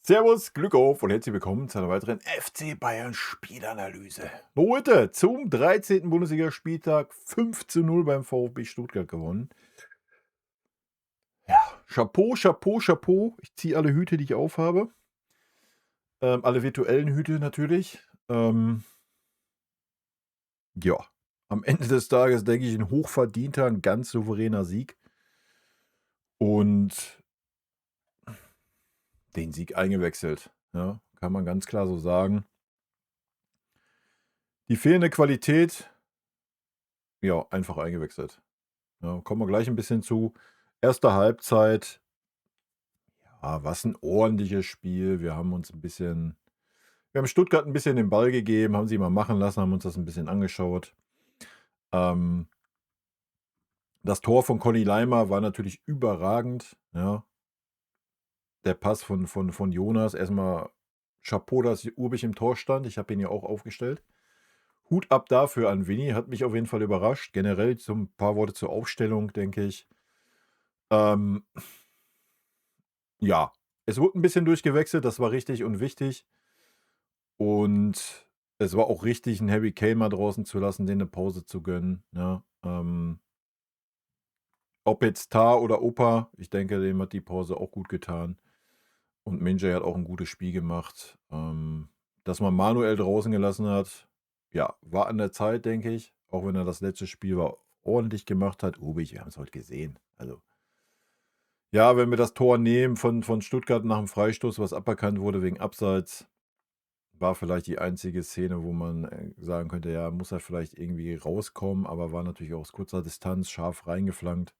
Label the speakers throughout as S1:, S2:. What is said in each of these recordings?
S1: Servus, Glück auf und herzlich willkommen zu einer weiteren FC Bayern Spielanalyse. Heute zum 13. Bundesligaspieltag 5:0 beim VfB Stuttgart gewonnen. Ja, Chapeau, Chapeau, Chapeau. Ich ziehe alle Hüte, die ich aufhabe. Alle virtuellen Hüte natürlich. Ja, am Ende des Tages denke ich ein hochverdienter, ein ganz souveräner Sieg. Und den Sieg eingewechselt. Ja, kann man ganz klar so sagen. Die fehlende Qualität, ja, einfach eingewechselt. Ja, kommen wir gleich ein bisschen zu. Erste Halbzeit, was ein ordentliches Spiel. Wir haben Stuttgart ein bisschen den Ball gegeben, haben sie mal machen lassen, haben uns das ein bisschen angeschaut. Ähm, Das Tor von Conny Leimer war natürlich überragend, ja. Der Pass von Jonas, erstmal Chapeau, dass Urbich im Tor stand. Ich habe ihn ja auch aufgestellt. Hut ab dafür an Vinny, hat mich auf jeden Fall überrascht. Generell so 'n paar Worte zur Aufstellung, denke ich. Ähm Ja, es wurde ein bisschen durchgewechselt, das war richtig und wichtig. Und es war auch richtig, 'n Harry Kane mal draußen zu lassen, denen 'ne Pause zu gönnen, ne? Ob jetzt Tah oder Opa, ich denke, dem hat die Pause auch gut getan. Und Minjay hat auch 'n gutes Spiel gemacht. Dass man Manuel draußen gelassen hat, ja, war an der Zeit, denke ich, auch wenn er das letzte Spiel ordentlich gemacht hat. Ubich, wir haben's heute gesehen. Also, ja, wenn wir das Tor nehmen von Stuttgart nach dem Freistoß, was aberkannt wurde wegen Abseits, war vielleicht die einzige Szene, wo man, sagen könnte, ja, muss er vielleicht irgendwie rauskommen, aber war natürlich auch aus kurzer Distanz scharf reingeflankt.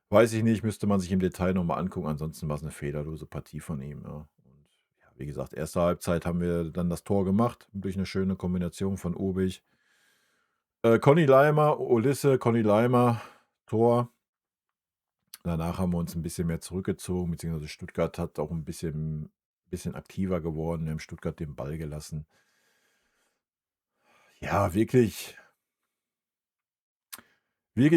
S1: Weiß ich nicht, müsste man sich im Detail noch mal angucken. Ansonsten war es eine fehlerlose Partie von ihm, ja. Und ja, wie gesagt, erste Halbzeit haben wir dann das Tor gemacht durch eine schöne Kombination von Obich. Conny Leimer, Olisse, Conny Leimer, Tor. Danach haben wir uns ein bisschen mehr zurückgezogen, beziehungsweise Stuttgart hat auch ein bisschen aktiver geworden. Wir haben Stuttgart den Ball gelassen. Ja, wirklich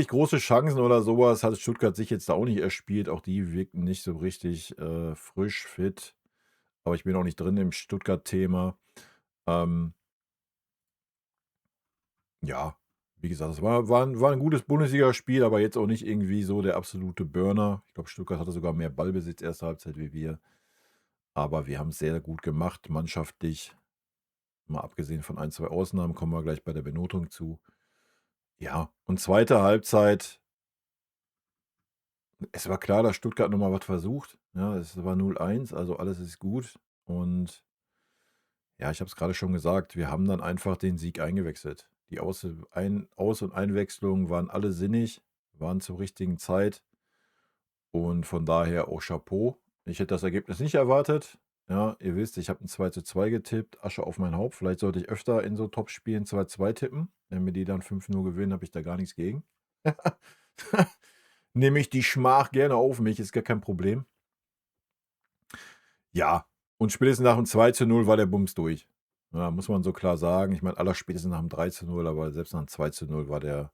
S1: große Chancen oder sowas hat Stuttgart sich jetzt da auch nicht erspielt. Auch die wirkten nicht so richtig, frisch, fit. Aber ich bin auch nicht drin im Stuttgart-Thema. Ähm, ja, wie gesagt, es war 'n gutes Bundesligaspiel, aber jetzt auch nicht irgendwie so der absolute Burner. Ich glaube, Stuttgart hatte sogar mehr Ballbesitz erste Halbzeit wie wir. Aber wir haben's sehr gut gemacht, mannschaftlich. Mal abgesehen von ein 2 Ausnahmen, kommen wir gleich bei der Benotung zu. Ja, und zweite Halbzeit, es war klar, dass Stuttgart noch mal was versucht. Ja, es war 0:1, also alles ist gut. Und ja, ich habe es gerade schon gesagt, wir haben dann einfach den Sieg eingewechselt. Die Aus und Einwechslungen waren alle sinnig, waren zur richtigen Zeit und von daher auch Chapeau. Ich hätte das Ergebnis nicht erwartet. Ja, ihr wisst, ich habe 'n 2:2 getippt, Asche auf mein Haupt. Vielleicht sollte ich öfter in so Topspielen 2:2 tippen. Wenn wir die dann 5:0 gewinnen, habe ich da gar nichts gegen. Nehme ich die Schmach gerne auf mich, ist gar kein Problem. Ja, und spätestens nach dem 2:0 war der Bums durch. Ja, muss man so klar sagen. Ich meine, allerspätestens nach dem 3:0, aber selbst nach dem 2:0 war der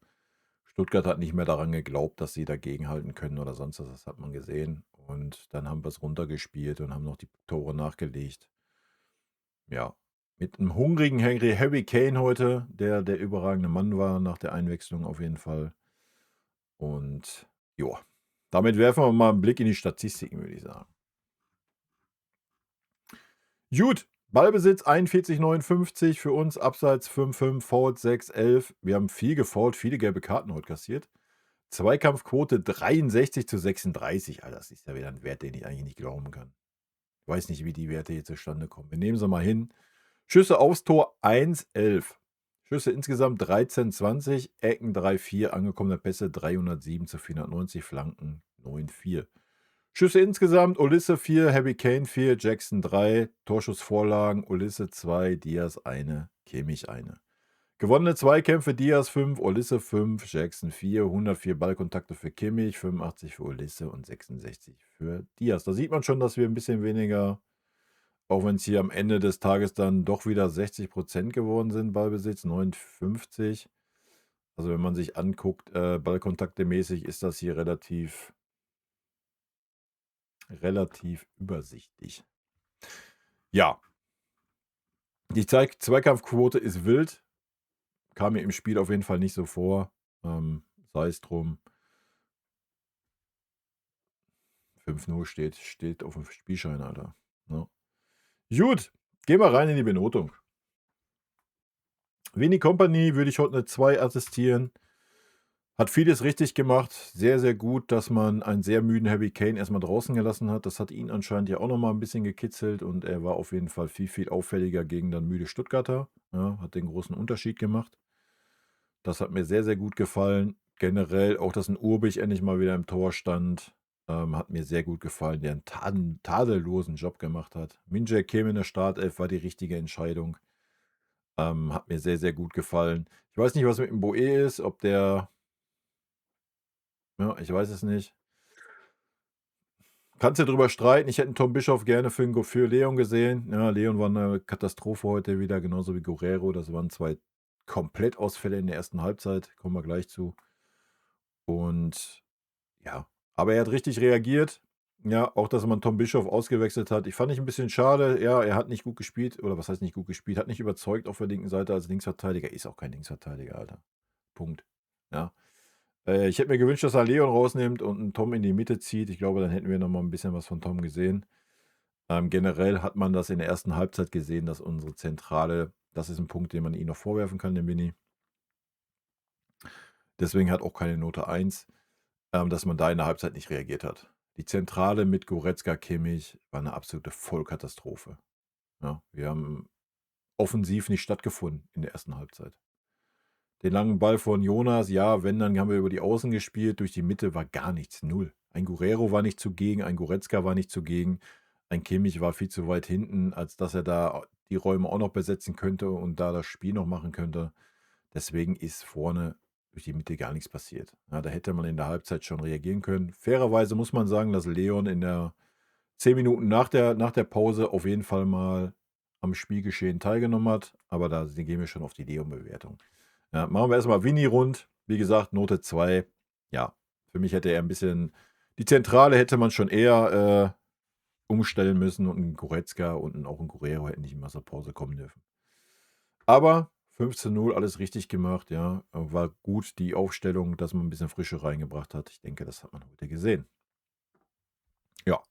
S1: Stuttgart hat nicht mehr daran geglaubt, dass sie dagegenhalten können oder sonst was. Das hat man gesehen. Und dann haben wir es runtergespielt und haben noch die Tore nachgelegt. Ja, mit einem hungrigen Harry Kane heute, der überragende Mann war nach der Einwechslung auf jeden Fall. Und ja, damit werfen wir mal einen Blick in die Statistiken, würde ich sagen. Gut, Ballbesitz 41,59 für uns, Abseits 5,5, Fouls 6,11. Wir haben viel gefoult, viele gelbe Karten heute kassiert. Zweikampfquote 63:36. Alter, das ist ja wieder ein Wert, den ich eigentlich nicht glauben kann. Ich weiß nicht, wie die Werte hier zustande kommen. Wir nehmen sie mal hin. Schüsse aufs Tor 1,11. Schüsse insgesamt 13,20. Ecken 3,4. Angekommene Pässe 307:490. Flanken 9,4. Schüsse insgesamt: Olisse 4, Harry Kane 4, Jackson 3, Torschussvorlagen: Olisse 2, Diaz 1, Kimmich 1. Gewonnene Zweikämpfe: Diaz 5, Olisse 5, Jackson 4, 104 Ballkontakte für Kimmich, 85 für Olisse und 66 für Diaz. Da sieht man schon, dass wir ein bisschen weniger, auch wenn es hier am Ende des Tages dann doch wieder 60% geworden sind, Ballbesitz 59. Also, wenn man sich anguckt, ballkontaktemäßig ist das hier relativ übersichtlich. Ja, die Zweikampfquote ist wild. Kam mir im Spiel auf jeden Fall nicht so vor. Sei es drum. 5:0 steht auf dem Spielschein, Alter. Ne? Gut, gehen wir rein in die Benotung. Winnie Company würde ich heute eine 2 attestieren. Hat vieles richtig gemacht. Sehr, sehr gut, dass man einen sehr müden Harry Kane erstmal draußen gelassen hat. Das hat ihn anscheinend ja auch noch mal ein bisschen gekitzelt und er war auf jeden Fall viel, viel auffälliger gegen dann müde Stuttgarter. Ja, hat den großen Unterschied gemacht. Das hat mir sehr, sehr gut gefallen. Generell auch, dass ein Urbich endlich mal wieder im Tor stand, hat mir sehr gut gefallen, der einen tadellosen Job gemacht hat. Min-Jae Kim in der Startelf war die richtige Entscheidung. Hat mir sehr, sehr gut gefallen. Ich weiß nicht, was mit dem Boe ist, ob der ja, ich weiß es nicht. Kannst du drüber streiten. Ich hätte 'n Tom Bischoff gerne für Leon gesehen. Ja, Leon war 'ne Katastrophe heute wieder, genauso wie Guerreiro. Das waren 2 Komplettausfälle in der ersten Halbzeit, kommen wir gleich zu. Und ja, aber er hat richtig reagiert. Ja, auch, dass man Tom Bischoff ausgewechselt hat. Ich fand ich 'n bisschen schade. Ja, er hat nicht gut gespielt oder was heißt nicht gut gespielt, hat nicht überzeugt auf der linken Seite als Linksverteidiger. Ist auch kein Linksverteidiger, Alter. Punkt. Ja. Ich hätte mir gewünscht, dass er Leon rausnimmt und 'n Tom in die Mitte zieht. Ich glaube, dann hätten wir noch mal 'n bisschen was von Tom gesehen. Generell hat man das in der ersten Halbzeit gesehen, dass unsere Zentrale das ist 'n Punkt, den man ihm noch vorwerfen kann, dem Vinny. Deswegen hat auch keine Note 1, dass man da in der Halbzeit nicht reagiert hat. Die Zentrale mit Goretzka, Kimmich war 'ne absolute Vollkatastrophe. Ja, wir haben offensiv nicht stattgefunden in der ersten Halbzeit. Den langen Ball von Jonas, ja, wenn, dann haben wir über die Außen gespielt. Durch die Mitte war gar nichts, null. Ein Guerreiro war nicht zugegen, ein Goretzka war nicht zugegen, ein Kimmich war viel zu weit hinten, als dass er da die Räume auch noch besetzen könnte und da das Spiel noch machen könnte. Deswegen ist vorne durch die Mitte gar nichts passiert. Ja, da hätte man in der Halbzeit schon reagieren können. Fairerweise muss man sagen, dass Leon in der 10 Minuten nach der Pause auf jeden Fall mal am Spielgeschehen teilgenommen hat, aber da gehen wir schon auf die Leon-Bewertung. Ja, machen wir erstmal Vinny rund. Wie gesagt, Note 2. Ja, für mich hätte er ein bisschen die Zentrale hätte man schon eher, umstellen müssen und 'n Goretzka und auch 'n Guerreiro hätten nicht immer zur Pause kommen dürfen. Aber 5:0, alles richtig gemacht, ja. War gut die Aufstellung, dass man 'n bisschen Frische reingebracht hat. Ich denke, das hat man heute gesehen. Ja,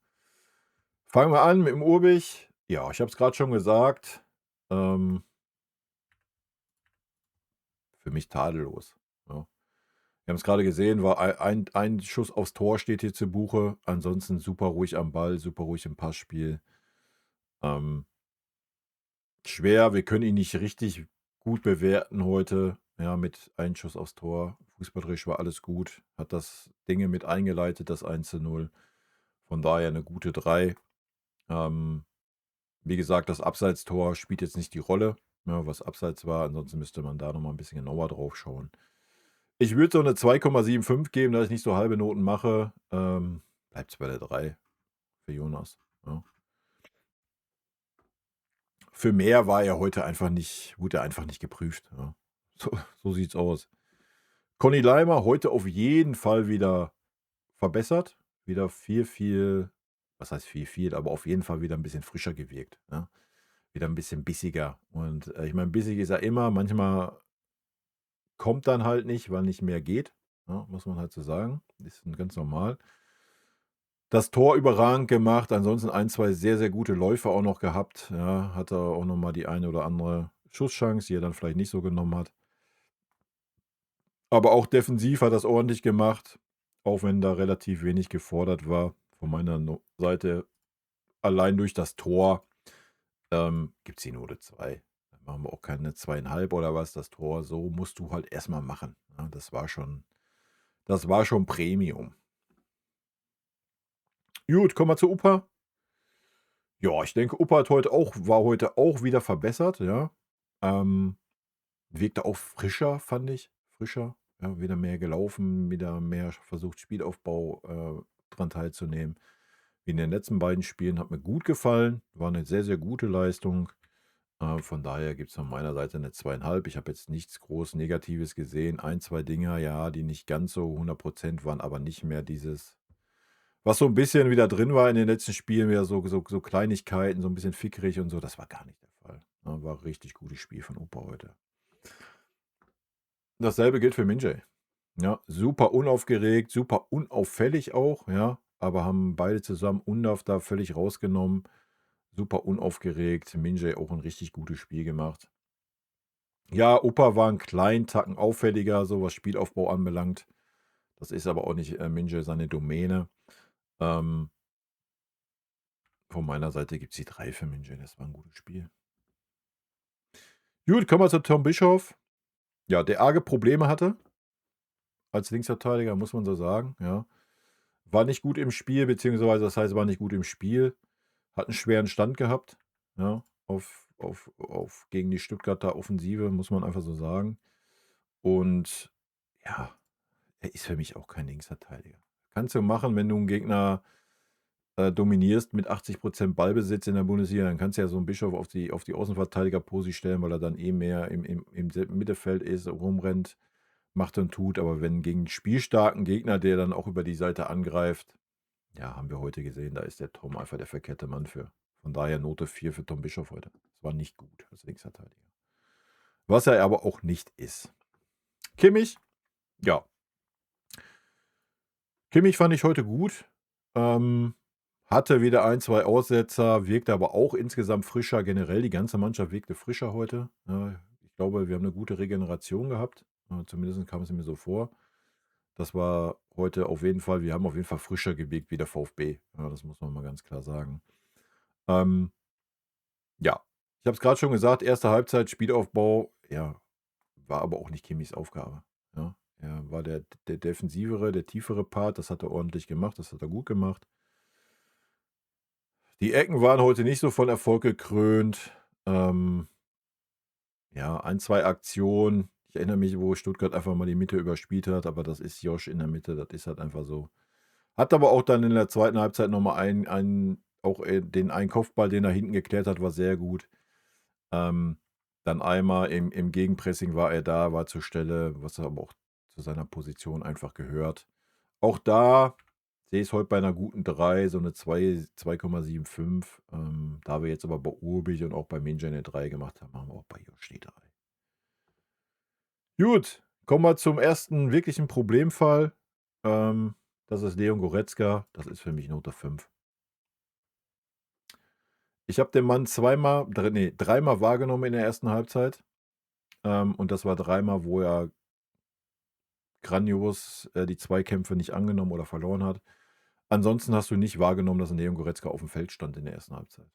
S1: fangen wir an mit dem Urbich. Ja, ich habe es grad schon gesagt, ähm für mich tadellos, ja. Wir haben es gerade gesehen, war ein Schuss aufs Tor steht hier zu Buche. Ansonsten super ruhig am Ball, super ruhig im Passspiel. Ähm, schwer, wir können ihn nicht richtig gut bewerten heute. Ja, mit einem Schuss aufs Tor. Fußballerisch war alles gut. Hat das Dinge mit eingeleitet, das 1:0. Von daher eine gute 3. Ähm, wie gesagt, das Abseitstor spielt jetzt nicht die Rolle, ja, was abseits war. Ansonsten müsste man da noch mal 'n bisschen genauer drauf schauen. Ich würde so eine 2,75 geben, da ich nicht so halbe Noten mache. Bleibt's bei der 3 für Jonas, ja. Für mehr war er heute einfach nicht wurde er einfach nicht geprüft, ja. So sieht's aus. Conny Leimer heute auf jeden Fall wieder verbessert. Wieder viel, viel was heißt viel, viel, aber auf jeden Fall wieder 'n bisschen frischer gewirkt, ja. Wieder 'n bisschen bissiger und, ich meine, bissig ist er immer. Manchmal kommt dann halt nicht, weil nicht mehr geht, ja, muss man halt so sagen. Ist ganz normal. Das Tor überragend gemacht, ansonsten ein 2 sehr, sehr gute Läufe auch noch gehabt, ja. Hatte auch noch mal die eine oder andere Schusschance, die er dann vielleicht nicht so genommen hat. Aber auch defensiv hat er's ordentlich gemacht, auch wenn da relativ wenig gefordert war von meiner Seite. Allein durch das Tor, gibt's die Note 2. Da machen wir auch keine 2,5 oder was. Das Tor, so musst du halt erst mal machen, ne? Das war schon Premium. Gut, kommen wir zu Opa. Ja, ich denke, Opa war heute auch wieder verbessert, ja. Ähm, wirkte auch frischer, fand ich. Frischer, ja, wieder mehr gelaufen, wieder mehr versucht, Spielaufbau, dran teilzunehmen. Wie in den letzten beiden Spielen, hat mir gut gefallen. War eine sehr, sehr gute Leistung. Von daher gibt's von meiner Seite eine 2,5. Ich habe jetzt nichts groß Negatives gesehen. Ein 2 Dinger, ja, die nicht ganz so 100% waren, aber nicht mehr dieses Was so ein bisschen wieder drin war in den letzten Spielen, wieder so Kleinigkeiten, so ein bisschen fickerig und so, das war gar nicht der Fall. Ne, war richtig gutes Spiel von Opa heute. Dasselbe gilt für Min-Jae. Ja, super unaufgeregt, super unauffällig auch, ja, aber haben beide zusammen Undav da völlig rausgenommen. Super unaufgeregt. Min-Jae auch ein richtig gutes Spiel gemacht. Ja, Opa war 'n kleinen Tacken auffälliger, so was Spielaufbau anbelangt. Das ist aber auch nicht, Min-Jae seine Domäne. Ähm, von meiner Seite gibt's die 3 für Min-Jae. Das war 'n gutes Spiel. Gut, kommen wir zu Tom Bischoff. Ja, der arge Probleme hatte als Linksverteidiger, muss man so sagen, ja. War nicht gut im Spiel, beziehungsweise das heißt, war nicht gut im Spiel. Hat 'n schweren Stand gehabt, ja, auf gegen die Stuttgarter Offensive, muss man einfach so sagen. Und ja, er ist für mich auch kein Linksverteidiger. Kannst du machen, wenn du 'n Gegner, dominierst mit 80% Ballbesitz in der Bundesliga, dann kannst du ja so 'n Bischof auf die Außenverteidigerposi stellen, weil er dann eh mehr im selben Mittelfeld ist, rumrennt, macht und tut. Aber wenn gegen 'n spielstarken Gegner, der dann auch über die Seite angreift, ja, haben wir heute gesehen, da ist der Tom einfach der verkehrte Mann für. Von daher Note 4 für Tom Bischoff heute. Es war nicht gut als Linksverteidiger. Was er aber auch nicht ist. Kimmich, ja. Kimmich fand ich heute gut. Hatte wieder 1, 2 Aussetzer, wirkte aber auch insgesamt frischer. Generell die ganze Mannschaft wirkte frischer heute. Ich glaube, wir haben 'ne gute Regeneration gehabt. Zumindest kam es mir so vor. Das war heute auf jeden Fall, wir haben auf jeden Fall frischer gewirkt wie der VfB. Ja, das muss man mal ganz klar sagen. Ähm, ja, ich habe es grad schon gesagt, erste Halbzeit, Spielaufbau, ja, war aber auch nicht Kimmichs Aufgabe, ja? Er war der defensivere, der tiefere Part. Das hat er ordentlich gemacht, das hat er gut gemacht. Die Ecken waren heute nicht so von Erfolg gekrönt. Ja, 1, 2 Aktionen. Ich erinnere mich, wo Stuttgart einfach mal die Mitte überspielt hat, aber das ist Josh in der Mitte, das ist halt einfach so. Hat aber auch dann in der zweiten Halbzeit noch mal den einen Kopfball, den er hinten geklärt hat, war sehr gut. Dann einmal im Gegenpressing war er da, war zur Stelle, was aber auch zu seiner Position einfach gehört. Auch da sehe ich's heute bei 'ner guten 3, so 'ne 2,75. Da wir jetzt aber bei Urbich und auch bei Min-Jae 'ne 3 gemacht haben, machen wir auch bei Josh die 3. Gut, kommen wir zum ersten wirklichen Problemfall. Das ist Leon Goretzka. Das ist für mich Note 5. Ich habe den Mann dreimal wahrgenommen in der ersten Halbzeit. Und das war dreimal, wo er grandios, die Zweikämpfe nicht angenommen oder verloren hat. Ansonsten hast du nicht wahrgenommen, dass 'n Leon Goretzka aufm Feld stand in der ersten Halbzeit.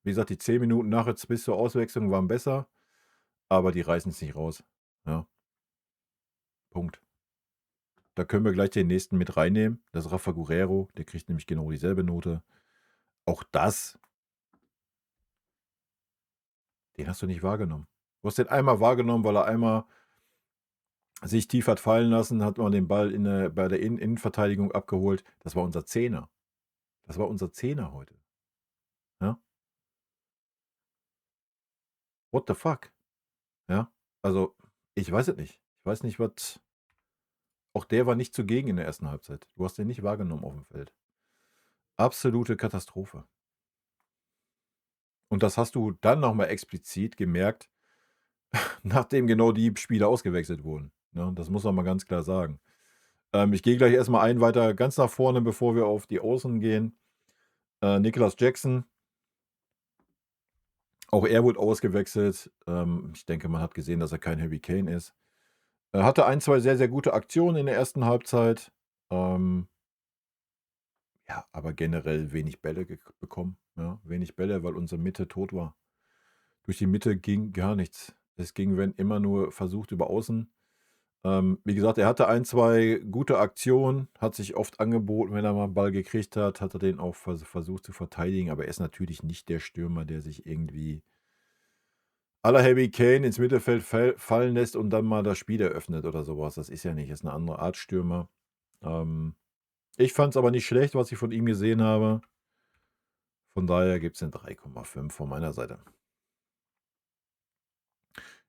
S1: Wie gesagt, die 10 Minuten nachher bis zur Auswechslung waren besser, aber die reißen's nicht raus, ja. Punkt. Da können wir gleich den nächsten mit reinnehmen. Das ist Rafa Guerreiro, der kriegt nämlich genau dieselbe Note. Auch das, den hast du nicht wahrgenommen. Du hast den einmal wahrgenommen, weil er einmal sich tief hat fallen lassen, hat man den Ball bei der Innenverteidigung abgeholt. Das war unser Zehner. Das war unser Zehner heute, ja? What the fuck, ja? Also, ich weiß es nicht. Ich weiß nicht, was. Auch der war nicht zugegen in der ersten Halbzeit. Du hast den nicht wahrgenommen aufm Feld. Absolute Katastrophe. Und das hast du dann noch mal explizit gemerkt, nachdem genau die Spieler ausgewechselt wurden, ne? Das muss man mal ganz klar sagen. Ich gehe gleich erst mal einen weiter ganz nach vorne, bevor wir auf die Außen gehen. Nicolas Jackson, auch er wurde ausgewechselt. Ich denke, man hat gesehen, dass er kein Harry Kane ist. Er hatte 1, 2 sehr, sehr gute Aktionen in der ersten Halbzeit. Ähm, ja, aber generell wenig Bälle bekommen, ja, wenig Bälle, weil unsere Mitte tot war. Durch die Mitte ging gar nichts. Es ging, wenn immer nur versucht über außen. Wie gesagt, er hatte 1, 2 gute Aktionen, hat sich oft angeboten, wenn er mal 'n Ball gekriegt hat er den auch versucht zu verteidigen, aber er ist natürlich nicht der Stürmer, der sich irgendwie à la Harry Kane ins Mittelfeld fallen lässt und dann mal das Spiel eröffnet oder sowas. Das ist ja nicht. Ist 'ne andere Art Stürmer. Ähm, ich fand's aber nicht schlecht, was ich von ihm gesehen habe. Von daher gibt's 'ne 3,5 von meiner Seite.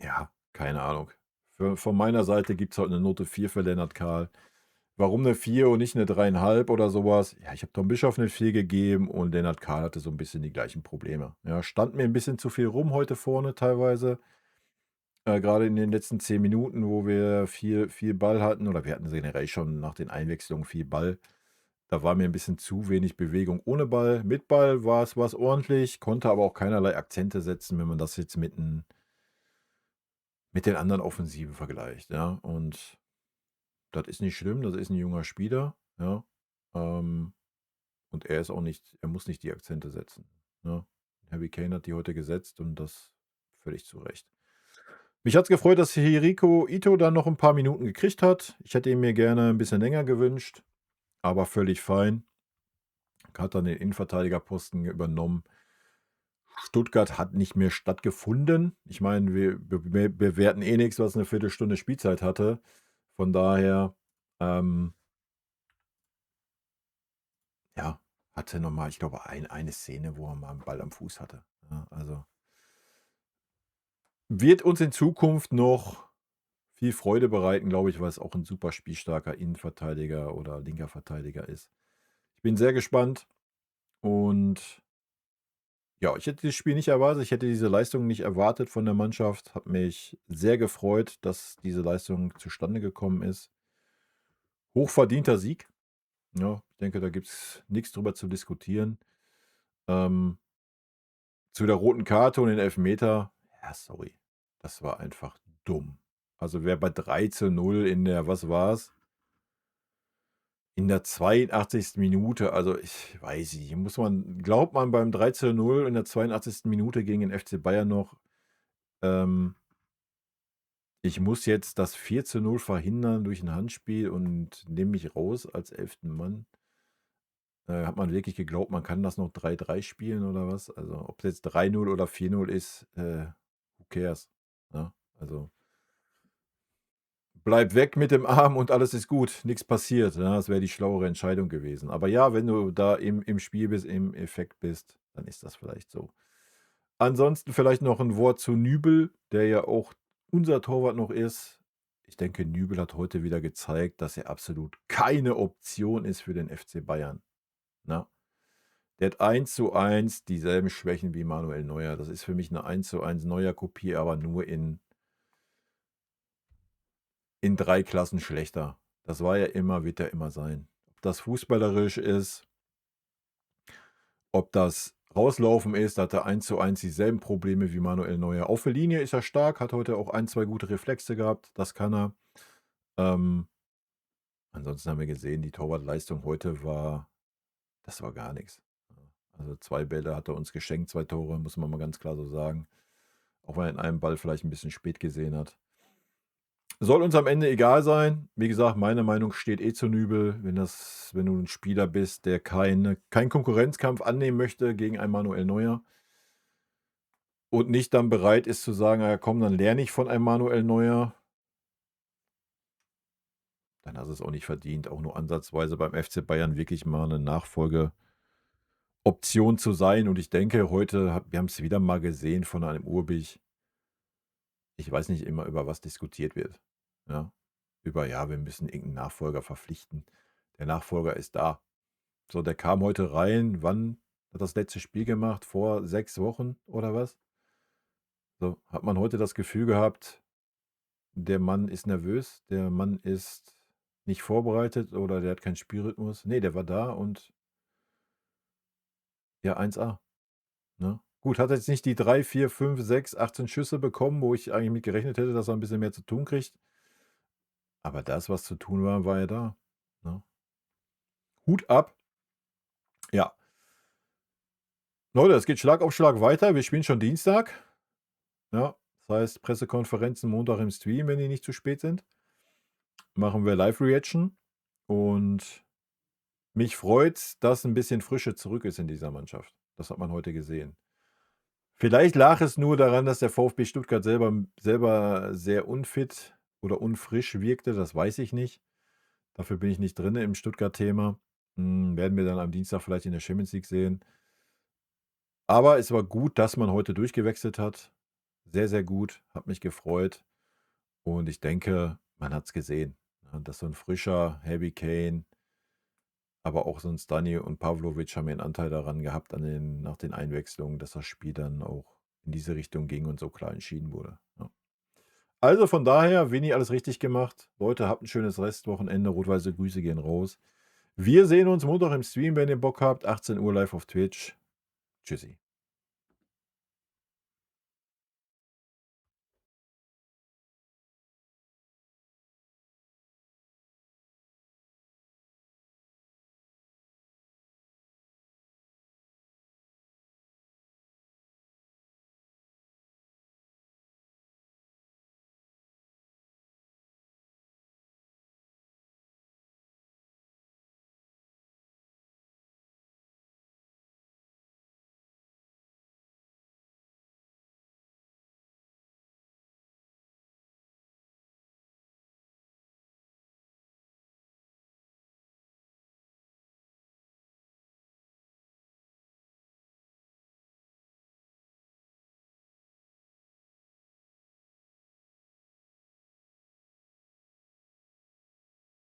S1: Ja, keine Ahnung. Von meiner Seite gibt es heute eine Note 4 für Lennart Kahl. Warum eine 4 und nicht eine 3,5 oder sowas? Ja, ich habe Tom Bischof eine 4 gegeben und Lennart Kahl hatte so ein bisschen die gleichen Probleme. Ja, stand mir ein bisschen zu viel rum heute vorne teilweise, grade in den letzten 10 Minuten, wo wir viel Ball hatten, oder wir hatten generell schon nach den Einwechslungen viel Ball. Da war mir ein bisschen zu wenig Bewegung ohne Ball. Mit Ball war's ordentlich, konnte aber auch keinerlei Akzente setzen, wenn man das jetzt mit den anderen Offensiven vergleicht, ja. Und das ist nicht schlimm, das ist ein junger Spieler, ja. Ähm, und er muss nicht die Akzente setzen, ne? Harry Kane hat die heute gesetzt und das völlig zu Recht. Mich hat's gefreut, dass Hihiko Ito dann noch ein paar Minuten gekriegt hat. Ich hätte ihn mir gerne ein bisschen länger gewünscht, aber völlig fein. Hat dann den Innenverteidigerposten übernommen. Stuttgart hat nicht mehr stattgefunden. Ich meine, wir bewerten eh nichts, was eine Viertelstunde Spielzeit hatte. Von daher, ähm, ja, hatte noch mal, ich glaube, eine Szene, wo er mal 'n Ball am Fuß hatte, ja, also wird uns in Zukunft noch viel Freude bereiten, glaube ich, weil es auch ein super spielstarker Innenverteidiger oder linker Verteidiger ist. Ich bin sehr gespannt und ja, ich hätte dieses Spiel nicht erwartet. Ich hätte diese Leistung nicht erwartet von der Mannschaft. Habe mich sehr gefreut, dass diese Leistung zustande gekommen ist. Hochverdienter Sieg. Ja, ich denke, da gibt es nichts drüber zu diskutieren. Ähm, zu der roten Karte und den Elfmeter, ja, sorry, das war einfach dumm. Also, wer bei 3:0 in der, was war's, in der 82. Minute, also, ich weiß nicht, glaubt man beim 3:0 in der 82. Minute gegen den FC Bayern noch, ähm ich muss jetzt das 4:0 verhindern durch ein Handspiel und nehme mich raus als 11. Mann. Hat man wirklich geglaubt, man kann das noch 3:3 spielen oder was? Also, ob es jetzt 3:0 oder 4:0 ist, who cares, ne? Also, bleib weg mit dem Arm und alles ist gut, nichts passiert, ne? Das wäre die schlauere Entscheidung gewesen. Aber ja, wenn du da im Spiel bist, im Effekt bist, dann ist das vielleicht so. Ansonsten vielleicht noch ein Wort zu Nübel, der ja auch unser Torwart noch ist. Ich denke, Nübel hat heute wieder gezeigt, dass er absolut keine Option ist für den FC Bayern, ne? Der hat 1:1 dieselben Schwächen wie Manuel Neuer. Das ist für mich 'ne 1:1 Neuer-Kopie, aber nur in 3 Klassen schlechter. Das war er immer, wird er immer sein. Ob das fußballerisch ist, ob das Rauslaufen ist, da hat er 1:1 dieselben Probleme wie Manuel Neuer. Auf der Linie ist er stark, hat heute auch ein 2 gute Reflexe gehabt, das kann er. Ähm, ansonsten haben wir gesehen, die Torwartleistung heute war gar nix. Also 2 Bälle hat er uns geschenkt, 2 Tore, muss man mal ganz klar so sagen. Auch wenn er in einem Ball vielleicht ein bisschen spät gesehen hat. Soll uns am Ende egal sein. Wie gesagt, meine Meinung steht eh zu Nübel. Wenn du ein Spieler bist, der keinen Konkurrenzkampf annehmen möchte gegen einen Manuel Neuer und nicht dann bereit ist zu sagen: „Ah ja, komm, dann lerne ich von einem Manuel Neuer“, dann hast du es auch nicht verdient, auch nur ansatzweise beim FC Bayern wirklich mal eine Nachfolgeoption zu sein. Und ich denke, wir haben es wieder mal gesehen von einem Urbich. Ich weiß nicht immer, über was diskutiert wird, ja? Ja, wir müssen irgend Nachfolger verpflichten. Der Nachfolger ist da. So, der kam heute rein. Wann hat das letzte Spiel gemacht? Vor 6 Wochen oder was? So, hat man heute das Gefühl gehabt, der Mann ist nervös, der Mann ist nicht vorbereitet oder der hat keinen Spielrhythmus. Ne, der war da und ja, 1A, ne? Gut, hat jetzt nicht die 3, 4, 5, 6, 18 Schüsse bekommen, wo ich eigentlich mit gerechnet hätte, dass er 'n bisschen mehr zu tun kriegt. Aber das, was zu tun war, war er da, ne? Hut ab. Ja, Leute, es geht Schlag auf Schlag weiter. Wir spielen schon Dienstag, ja. Das heißt, Pressekonferenzen Montag im Stream, wenn die nicht zu spät sind. Machen wir Live-Reaction und mich freut's, dass 'n bisschen Frische zurück ist in dieser Mannschaft. Das hat man heute gesehen. Vielleicht lag es nur daran, dass der VfB Stuttgart selber sehr unfit oder unfrisch wirkte, das weiß ich nicht. Dafür bin ich nicht drinne im Stuttgart-Thema. Werden wir dann am Dienstag vielleicht in der Champions League sehen. Aber es war gut, dass man heute durchgewechselt hat. Sehr, sehr gut. Hat mich gefreut. Und ich denke, man hat es gesehen, ne, dass so ein frischer Harry Kane, aber auch so ein Stani und Pavlovic haben ihren Anteil daran gehabt nach den Einwechslungen, dass das Spiel dann auch in diese Richtung ging und so klar entschieden wurde, ja. Also von daher, Vini, alles richtig gemacht. Leute, habt ein schönes Restwochenende. Rot-weiße Grüße gehen raus. Wir sehen uns Montag im Stream, wenn ihr Bock habt. 18 Uhr live auf Twitch. Tschüssi.